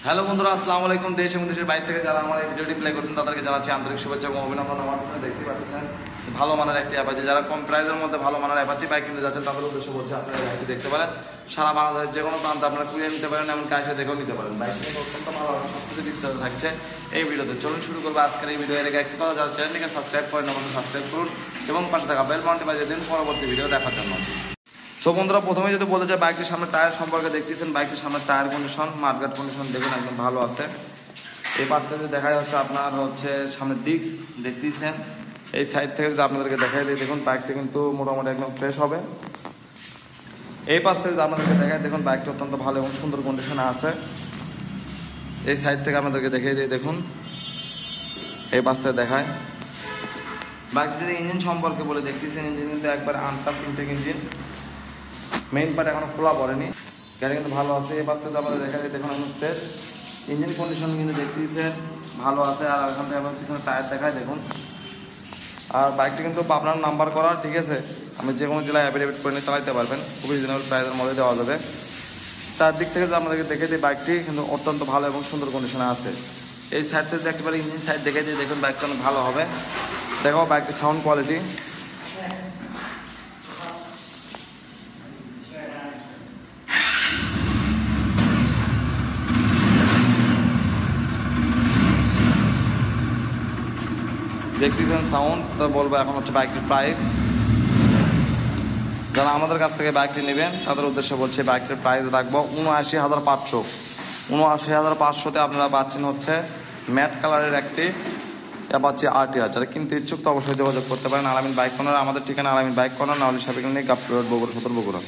Hello বন্ধুরা, আসসালামু আলাইকুম। দেশ এবং দেশের বাইরে থেকে যারা আমার এই ভিডিওটি প্লে করছেন তাদেরকে জানাচ্ছি আন্তরিক শুভেচ্ছা এবং অভিনন্দন। আমার কাছে দেখতে পাচ্ছেন ভালো মানের একটি অ্যাপাচি, যারা কম প্রাইসের মধ্যে ভালো মানের অ্যাপাচি বাইক কিনতে যাচ্ছেন তাদের উদ্দেশ্য বলছে আপনারা বাইকটি দেখতে পারেন। সারা বাংলাদেশের যে কোনো প্রান্তে আপনারা কুড়িয়ে নিতে পারেন, এমনকি এসে দেখেও নিতে পারেন। বাইক নিয়ে অত্যন্ত ভালো সবকিছু বিস্তারিত থাকছে এই ভিডিওতে। চলুন শুরু করবো আজকের এই ভিডিও। এর আগে একটি কথা, যারা চ্যানেলটিকে সাবস্ক্রাইব করেন অবশ্যই সাবস্ক্রাইব করুন এবং পাশে থাকা বেল বাটনটি বাজিয়ে দিন পরবর্তী ভিডিও দেখার জন্য। সো বন্ধুরা, প্রথমে যদি বলতে চাই বাইকটির সামনে টায়ার সম্পর্কে, দেখতেছেন বাইকটির সামনে টায়ার কন্ডিশন, মাঠঘাট কন্ডিশন দেখুন একদম ভালো আছে। এই পাশ থেকে দেখা যাচ্ছে আপনার সামনে ডিস্ক দেখতেছেন। এই সাইড থেকে যদি আপনাদেরকে দেখাই দিই, দেখুন বাইকটি কিন্তু মোটামুটি একদম ফ্রেশ হবে। এই পাশ থেকে যদি আপনাদেরকে দেখাই, দেখুন বাইকটি অত্যন্ত ভালো এবং সুন্দর কন্ডিশনে আছে। এই সাইড থেকে আপনাদেরকে দেখাই দিই, দেখুন এই পাশ থেকে দেখায়। বাইকটি যদি ইঞ্জিন সম্পর্কে বলে, দেখতেছেন ইঞ্জিন কিন্তু একবার untouched intake engine, main part এখনো খোলা পড়েনি, গাড়ি কিন্তু ভালো আছে। এই পাশ থেকে আমাদের দেখা যায়, দেখুন একদম ফ্রেশ ইঞ্জিন কন্ডিশন কিন্তু দেখতেছেন ভালো আছে। আর এখান থেকে আমার পিছনে টায়ার দেখায় দেখুন। আর বাইকটি কিন্তু আপনার নাম্বার করা, ঠিক আছে, আমি যে কোনো জেলায় অ্যাভেলেবেল করে নিয়ে চালাতে পারবেন, খুবই রিজনেবল প্রাইসের মধ্যে দেওয়া যাবে। চারদিক থেকে যে আপনাদেরকে দেখে দিই, বাইকটি কিন্তু অত্যন্ত ভালো এবং সুন্দর কন্ডিশনে আছে। এই সাইড থেকে দেখতে পারি, ইঞ্জিন সাইড দেখে দিই, দেখুন বাইকটা অনেক ভালো হবে। দেখো বাইকটির সাউন্ড কোয়ালিটি, দেখতেছেন সাউন্ড। তো বলবো এখন বাইকটির প্রাইস। যারা আমাদের কাছ থেকে বাইকটি নেবেন তাদের উদ্দেশ্যে বলছে বাইকটির প্রাইস রাখবো ৭৯,৫০০। ৭৯,৫০০তে আপনারা পাচ্ছেন ম্যাট কালারের একটি অ্যাপাচি RTR। যারা কিনতে ইচ্ছুক তো অবশ্যই যোগাযোগ করতে পারেন আলামিন বাইক কর্নার। আমাদের ঠিকানা আলামিন বাইক কর্নার, নাহলে শপিং নিয়ে গাবতলী রোড, বগুড়া, বগুড়া।